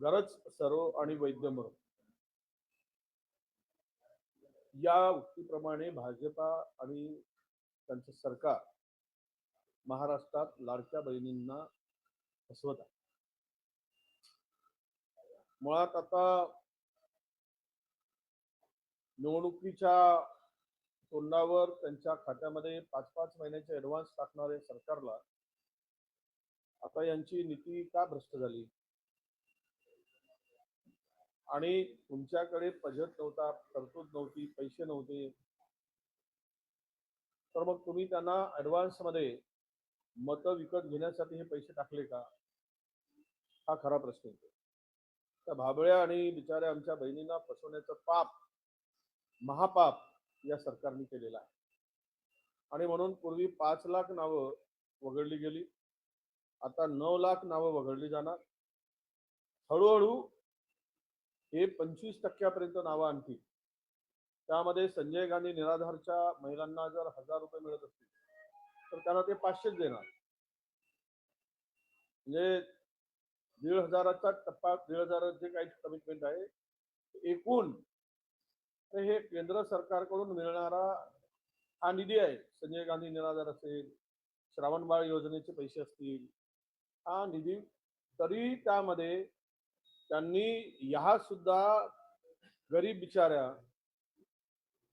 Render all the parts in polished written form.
गरज सर्व आणि वैद्य मरो या उक्तीप्रमाणे भाजपा आणि त्यांचं सरकार महाराष्ट्रात लाडक्या बहिणींना फसवत आहे. मुळात आता निवडणुकीच्या तोंडावर त्यांच्या खात्यामध्ये 5-5 महिन्याचे ऍडव्हान्स टाकणारे सरकारला आता यांची नीती का भ्रष्ट झाली आणि तुमच्याकडे बजेट नव्हता, तरतूद नव्हती, पैसे नव्हते, तर मग तुम्ही त्यांना ऍडव्हान्स मध्ये मतं विकत घेण्यासाठी हे पैसे टाकले का? हा खरा प्रश्न आहे. त्या भाबळ्या आणि बिचाऱ्या आमच्या बहिणींना फसवण्याचं पाप, महापाप या सरकारने केलेलं आहे. आणि म्हणून पूर्वी 5 लाख नावं वगळली गेली, आता 9 लाख नावं वगळली जाणार. हळूहळू हे 25% नावं आणखी. त्यामध्ये संजय गांधी निराधारच्या महिलांना जर 1000 रुपये मिळत असतील तर त्यांना ते 500च देणार. म्हणजे 1,500चा टप्पा, 1,500 जे काही कमिटमेंट आहे एकूण तर हे केंद्र सरकारकडून मिळणारा हा निधी आहे. संजय गांधी निराधार असेल, श्रावणबाळ योजनेचे पैसे असतील, हा निधी, तरी त्यामध्ये त्यांनी ह्या सुद्धा गरीब बिचाऱ्या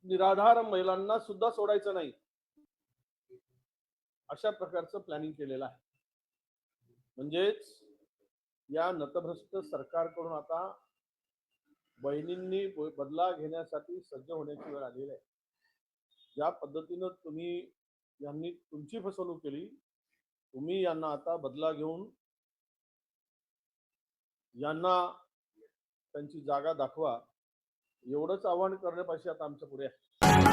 निराधार महिलांना सुद्धा सोडायचं नाही अशा प्रकारचं प्लॅनिंग केलेलं आहे. म्हणजेच या नतभ्रष्ट सरकारकडून आता बहिणींनी बदला घेण्यासाठी सज्ज होण्याची वेळ आलेली आहे. ज्या पद्धतीनं तुम्ही यांनी तुमची फसवणूक केली, तुम्ही यांना आता बदला घेऊन यांना त्यांची जागा दाखवा, एवढंच आवाहन करण्यापाशी आता आमच्या पुढे आहे.